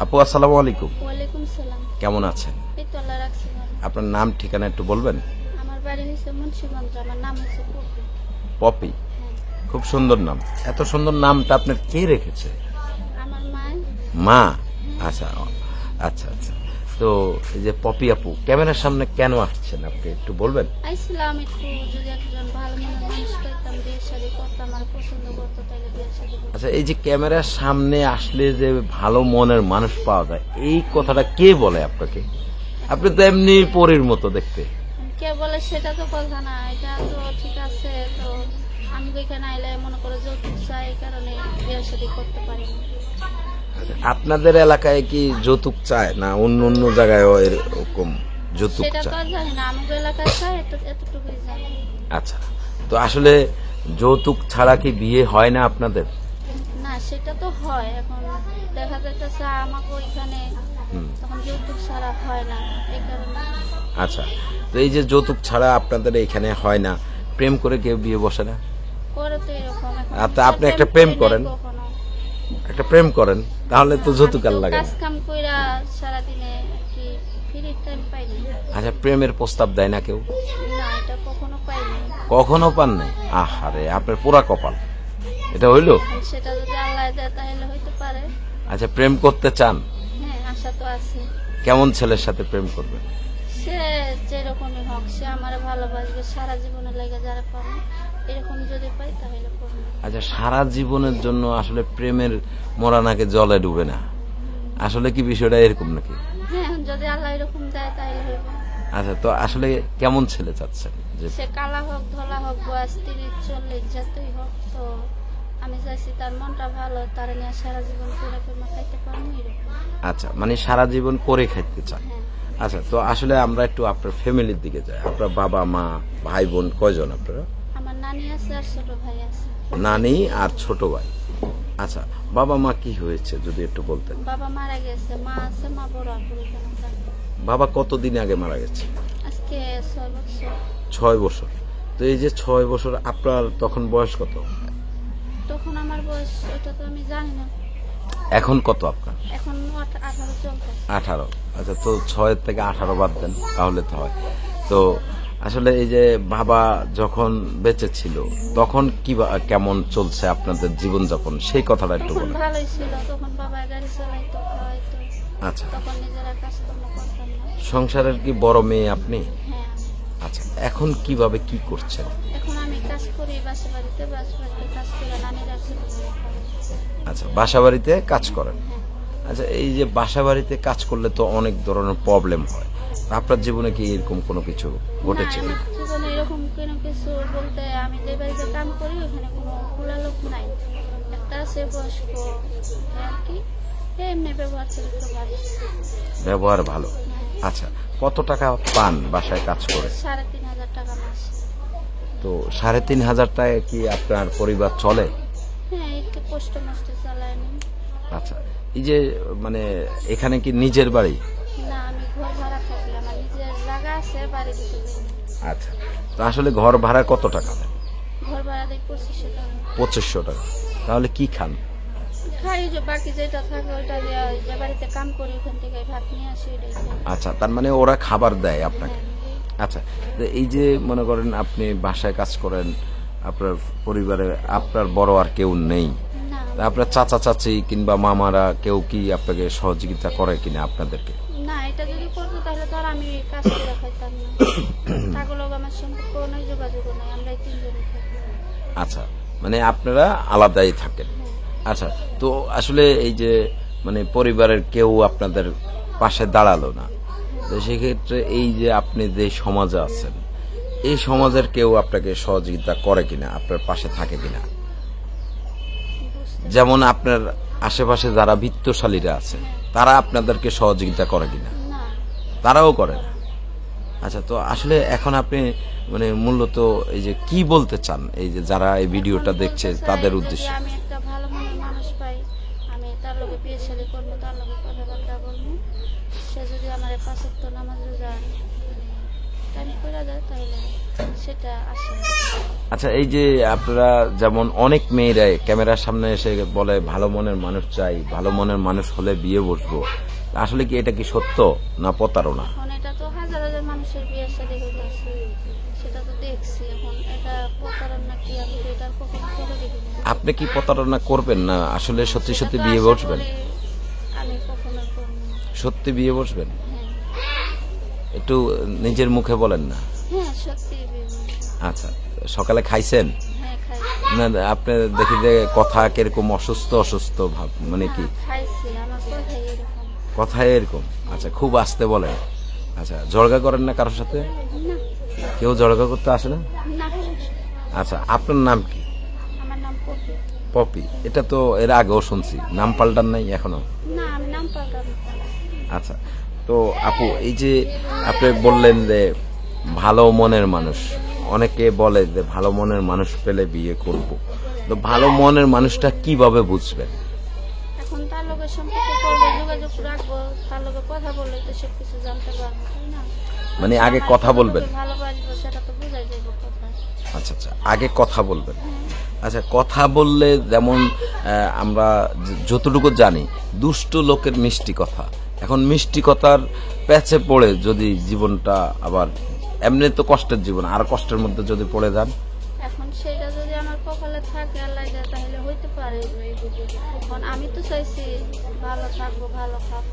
আপু আসসালামু আলাইকুম। ওয়ালাইকুম সালাম। কেমন আছেন? এই তো আল্লাহ রাখছে ভালো। আপনার নাম ঠিকানা একটু বলবেন? আমার বাড়ি হয়েছে মুন্সিগঞ্জ, আমার নাম হয়েছে পপি। পপি, হ্যাঁ, খুব সুন্দর নাম। এত সুন্দর নামটা আপনার কে রেখেছে? আমার মায়। মা। আচ্ছা আচ্ছা আচ্ছা। তো এই যে পপি আপু ক্যামেরার সামনে কেন আসছেন আপনি একটু বলবেন? আইছিলাম একটু, যদি একজন ভালো মনের মানুষ পাইতাম, বিয়ে শাদী করতাম, আর পছন্দ করতো, তাহলে বিয়ে শাদী করতাম। আচ্ছা, এই যে ক্যামেরার সামনে আসলে যে ভালো মনের মানুষ পাওয়া যায়, এই কথাটা কে বলে আপনাকে? আপনি তো এমনি পরীর মতো দেখতে। কে বলে সেটা তো কথা না, এটা তো ঠিক আছে। তো আমি এখানে আইলে মনে করো যৌতুক চাই, এই কারণে বিয়ে শাদী করতে পারি না। আপনাদের এলাকায় কি যৌতুক চায় না অন্য অন্য জায়গায় এরকম যৌতুক সেটা তো চায়? আর জানি না, আমাদের এলাকায় চাই, এতটুকুই জানি। আচ্ছা, তো আসলে যৌতুক ছাড়া কি বিয়ে হয় না আপনাদের? না, সেটা তো হয়। এখন দেখা যাইতেছে আমাকে ওইখানে তখন যৌতুক ছাড়া হয় না, এই কারণে। আচ্ছা, তো এই যে যৌতুক ছাড়া আপনাদের এখানে হয় না, প্রেম করে কেউ বিয়ে বসে না? করে তো এরকম এখন। আচ্ছা, আপনি একটা প্রেম করেন, একটা প্রেম করেন, তাহলে তো যৌতুক আর লাগে কাজ না। কাম কইরা সারাদিনে কি ফ্রি টাইম পাইনি। আচ্ছা, প্রেমের প্রস্তাব দেয় না কেউ? না, এটা কখনো পাইনি। কখনো পান নাই? আহারে, আপনার পুরা কপাল। এটা হইলো? সেটা যদি আল্লাহ দেয় তাহলে হইতে পারে। আচ্ছা, প্রেম করতে চান? হ্যাঁ, আশা তো আছে। কেমন ছেলের সাথে প্রেম করবেন? সে যেরকমই হোক, সে আমার ভালোবাসবে সারা জীবনে লেগে, যারা পাবে এরকম যদি পাই তাহলে করবো। আচ্ছা, সারা জীবনের জন্য আসলে প্রেমের মরা নাকি জলে ডুবে না, আসলে কি বিষয়টা এরকম নাকি? হ্যাঁ, যদি আল্লাহ এরকম দেয় তাহলে হইব। আচ্ছা, তো আসলে কেমন ছেলে চাচ্ছেন? যে সে কালা হোক, ধলা হোক, বয়স 30-40 যতই হোক, তো আমি চাইছি তার মনটা ভালো, তার নিয়ে সারা জীবন করে খাইতে পারবো এরকম। আচ্ছা, মানে সারা জীবন করে খাইতে চান। হ্যাঁ, আচ্ছা, তো আসলে আমরা একটু আপনার ফ্যামিলির দিকে যাই। আপনার বাবা মা ভাই বোন কয়জন আপনারা? আমার নানি আছে আর ছোট ভাই আছে। নানি আর ছোট ভাই। আচ্ছা, বাবা মা কি হয়েছে যদি একটু বলতেন? বাবা মারা গেছে, মা আছে, মা বড় আপুর এখানে থাকে। বাবা কতদিন আগে মারা গেছে? আজকে 6 বছর। 6 বছর। তো এই যে 6 বছর, আপনার তখন বয়স কত? তখন আমার বয়স ওটা তো আমি জানি না। এখন কত আপনার? এখন 18 চলছে। 18। আচ্ছা, তো 6 থেকে 18 বাদ দেন, তাহলে তো হয়। তো আসলে এই যে বাবা যখন বেঁচে ছিল তখন কি কেমন চলছে আপনাদের জীবনযাপন, সেই কথাটা একটু তখন বলেন। ভালোই ছিল, তখন বাবা গাড়ি চালাইতো, খাওয়াইতো। আচ্ছা, তখন নিজেরা কাজকর্ম করতাম না। সংসারের কি বড় মেয়ে আপনি? হ্যাঁ, আচ্ছা, এখন কিভাবে কি করছেন? এখন আমি কাজ করি বাসা বাড়িতে কাজ করে নানির আর ছোট ভাইয়ের খাওয়াই। আচ্ছা, বাসাবাড়িতে কাজ করেন। হ্যাঁ। আচ্ছা, এই যে বাসাবাড়িতে কাজ করলে তো অনেক ধরনের প্রবলেম হয়, আপনার জীবনে কি এরকম কোনো কিছু ঘটেছে? না, আমার জীবনে এরকম কোনো কিছু বলতে, আমি যে বাড়িতে কাম করি ওখানে কোনো খোলা লোক নাই। একটা আছে বয়স্ক, আর কি এমনি ব্যবহার চরিত্র ভালো। ব্যবহার ভালো। আচ্ছা, কত টাকা পান বাসায় কাজ করে? 3,500 টাকা মাস। তো 3,500 টাকা কি আপনার পরিবার চলে? হ্যাঁ, একটু কষ্ট মষ্ট চালাই আমি। আচ্ছা, এই যে মানে এখানে কি নিজের বাড়ি? না, আমি ঘর ভাড়া থাকি, আমার নিজের জায়গা আছে, বাড়ি দিতে যাই। আচ্ছা, তো আসলে ঘর ভাড়া কত টাকা দেন? ঘর ভাড়া দিই 2500 টাকা। 2500 টাকা। তাহলে কি খান? খাই, যে বাকি যেটা থাকে ওইটা দিয়ে, যে বাড়িতে কাম করি ওখান থেকে ভাত নিয়ে আসি, ওইটাই খাই। আচ্ছা, তার মানে ওরা খাবার দেয় আপনাকে? হ্যাঁ, আচ্ছা, তো এই যে মনে করেন আপনি বাসায় কাজ করেন, আপনার পরিবারে আপনার বড় আর কেউ নেই, না, তা আপনার চাচা চাচি কিংবা মামারা কেউ কি আপনাকে সহযোগিতা করে কিনা আপনাদেরকে? না, এটা যদি করতো তাহলে তো আর আমি কাজ করে খাইতাম না। তাগুলো আমার সম্পর্ক নাই, যোগাযোগ নাই, আমরা 3 জনই থাকি। আচ্ছা, মানে আপনারা আলাদাই থাকেন। হ্যাঁ। আচ্ছা, তো আসলে এই যে মানে পরিবারের কেউ আপনাদের পাশে দাঁড়ালো না, তো সেক্ষেত্রে এই যে আপনি যে সমাজে আছেন, এই সমাজের কেউ আপনাকে সহযোগিতা করে কিনা, আপনার পাশে থাকে কিনা? যেমন আপনার আশেপাশে যারা বিত্তশালীরা আছে তারা আপনাদেরকে সহযোগিতা করে কিনা? না, তারাও করে না। আচ্ছা, তো আসলে এখন আপনি মানে মূলত এই যে কি বলতে চান এই যে যারা এই ভিডিওটা দেখছে তাদের উদ্দেশ্যে? আমি একটা ভালো মনের মানুষ পাই, আমি তার লগে বিয়ে শাদী করবো, তার লগে কথাবার্তা বলবো। সে যদি আমার 5 ওয়াক্ত নামাজ রোজা টাইম করে যায় তাহলে সেটা আসে না। আচ্ছা, এই যে আপনারা যেমন অনেক মেয়েরাই ক্যামেরার সামনে এসে বলে ভালো মনের মানুষ চাই, ভালো মনের মানুষ হলে বিয়ে বসবো, আসলে কি এটা কি সত্য না প্রতারণা? এখন এটা তো হাজার হাজার মানুষের বিয়ের সাথে হইতেছে, সেটা তো দেখছি। এখন এটা প্রতারণা কি, আমি তো এটা কখনো করে দেখিনি। আপনি কি প্রতারণা করবেন না আসলে সত্যি সত্যি সেটা তো বিয়ে আশা বসবেন? করি আমি কখনো করবো না। সত্যি বিয়ে বসবেন? হ্যাঁ একটু নিজের মুখে বলেন না। হ্যাঁ, সত্যি বিয়ে করবো। আচ্ছা, সকালে খাইছেন? হ্যাঁ খাইছি। না, আপনি দেখি যে কথা কিরকম অসুস্থ অসুস্থ ভাব, মানে কি খাইছি, আমার কথাই এরকম। কথায় এরকম? আচ্ছা, খুব আস্তে বলেন। আচ্ছা, জড়গা করেন না কারোর সাথে? না কেউ জড়গা করতে আসে না? না, আচ্ছা, আপনার নাম কি? আমার নাম পপি। পপি, এটা তো এর আগেও শুনছি, নাম পাল্টান নাই এখনো? না, আমি নাম পাল্টাবো। আচ্ছা, তো আপু, এই যে আপনি বললেন যে ভালো মনের মানুষ, অনেকে বলে যে ভালো মনের মানুষ পেলে বিয়ে করব, তো ভালো মনের মানুষটা কিভাবে বুঝবেন? এখন তার লোকের সম্পর্ক করবো, যোগাযোগ রাখবো, তার লোকে কথা বললে তো সবকিছু জানতে পারবো, তাই না? মানে আগে কথা বলবেন? ভালোবাসবো সেটা তো বুঝাই যাবো কথা। আচ্ছা আচ্ছা, আগে কথা বলবেন। আচ্ছা, কথা বললে যেমন আমরা যতটুকু জানি দুষ্ট লোকের মিষ্টি কথা, এখন মিষ্টি কথার প্যাচে পড়ে যদি জীবনটা আবার এমনি তো কষ্টের জীবন, আর কষ্টের মধ্যে যদি পড়ে যান, এখন সেটা যদি আমার কপালে থাকে আল্লাহ দেয় তাহলে হইতে পারে। এখন আমি তো চাইছি ভালো থাকবো, ভালো খাবো,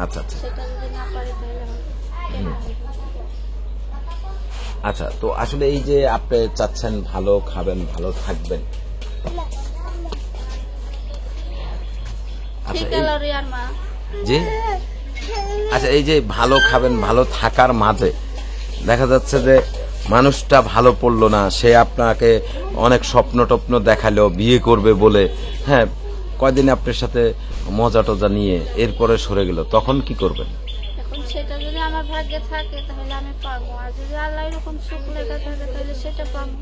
আচ্ছা আচ্ছা সেটা যদি না পারি তাহলে হবে। আচ্ছা, তো আসলে এই যে আপনি চাচ্ছেন ভালো খাবেন, ভালো থাকবেন, আচ্ছা ঠিক এই আছে রিয়ার মা। জি, আচ্ছা, এই যে ভালো খাবেন, ভালো থাকার মাঝে দেখা যাচ্ছে যে মানুষটা ভালো পড়লো না, সে আপনাকে অনেক স্বপ্ন টপ্ন দেখালো বিয়ে করবে বলে, হ্যাঁ, কয়দিন আপনার সাথে মজা টজা নিয়ে এরপরে সরে গেল, তখন কি করবেন? এখন সেটা যদি আমার ভাগ্যে থাকে তাহলে আমি পাবো, আর যদি আল্লাহ এরকম সুখ লেখা থাকে তাহলে সেটা পাবো।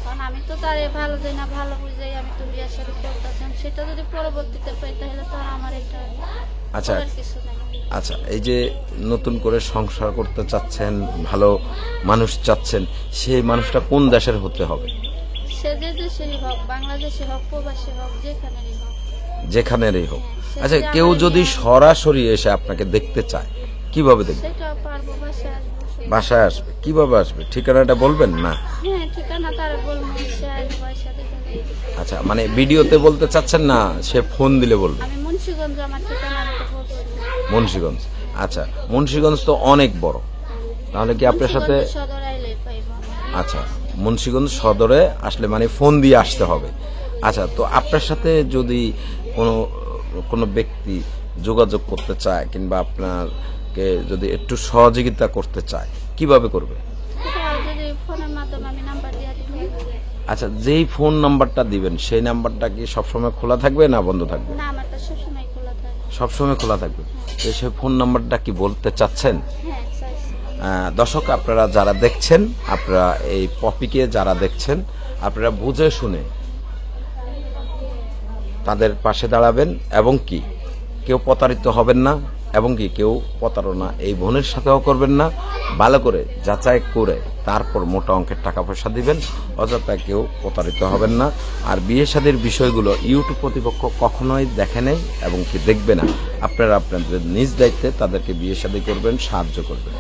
কারণ আমি তো তার ভালো যাই না, ভালো বুঝাই আমি তো বিয়ের সাথে করতেছি, সেটা যদি পরবর্তীতে পাই তাহলে তো আর আমার এটা আচ্ছা করার কিছু নেই। আচ্ছা, এই যে নতুন করে সংসার করতে চাচ্ছেন, ভালো মানুষ চাচ্ছেন, সেই মানুষটা কোন দেশের হতে হবে? সে যে দেশেরই হোক, বাংলাদেশে হোক, প্রবাসী হোক, যেখানেরই হোক। যেখানেরই হোক। হ্যাঁ, আচ্ছা, কেউ যদি সরাসরি এসে আপনাকে দেখতে চায়, কিভাবে দেখবে? সেটাও পারবো, বাসায় আসবো। বাসায় আসবে? কিভাবে আসবে, ঠিকানাটা বলবেন না? হ্যাঁ, ঠিকানা তার বলবো, সে আসবো, বাসা দেখে নেবে। আচ্ছা, মানে ভিডিওতে বলতে চাচ্ছেন না, সে ফোন দিলে বলবে? আমি মুন্সিগঞ্জ, আমার ঠিকানা আমি তো বলছি। মুন্সিগঞ্জ? আচ্ছা, মুন্সিগঞ্জ তো অনেক বড়, তাহলে কি আপনার সাথে? মুন্সিগঞ্জ সদর আইলে পাইবো আমি। আচ্ছা, মুন্সিগঞ্জ সদরে আসলে মানে ফোন দিয়ে আসতে হবে। আচ্ছা, তো আপনার সাথে যদি কোনো কোনো ব্যক্তি যোগাযোগ করতে চায় কিংবা আপনাকে যদি একটু সহযোগিতা করতে চায়, কিভাবে করবে? সেটা যদি ফোনের মাধ্যমে আমি নাম্বার দিয়ে দিব। আচ্ছা, যেই ফোন নাম্বারটা দিবেন সেই নাম্বারটা কি সবসময় খোলা থাকবে না বন্ধ থাকবে? না, আমারটা সবসময় খোলা থাকে। সবসময় খোলা থাকবে। তো সেই ফোন নাম্বারটা কি বলতে চাচ্ছেন? হ্যাঁ, চাইছি। দর্শক, আপনারা যারা দেখছেন, আপনারা এই পপিকে যারা দেখছেন, আপনারা বুঝে শুনে তাদের পাশে দাঁড়াবেন, এবং কি কেউ প্রতারিত হবেন না, এবং কি কেউ প্রতারণা এই বোনের সাথেও করবেন না। ভালো করে যাচাই করে তারপর মোটা অঙ্কের টাকা পয়সা দিবেন, অযথা কেউ প্রতারিত হবেন না। আর বিয়ে শাদীর বিষয়গুলো ইউটিউব কর্তৃপক্ষ কখনোই দেখে নেই এবং কি দেখবে না। আপনারা আপনাদের নিজ দায়িত্বে তাদেরকে বিয়ে শাদী করবেন, সাহায্য করবেন।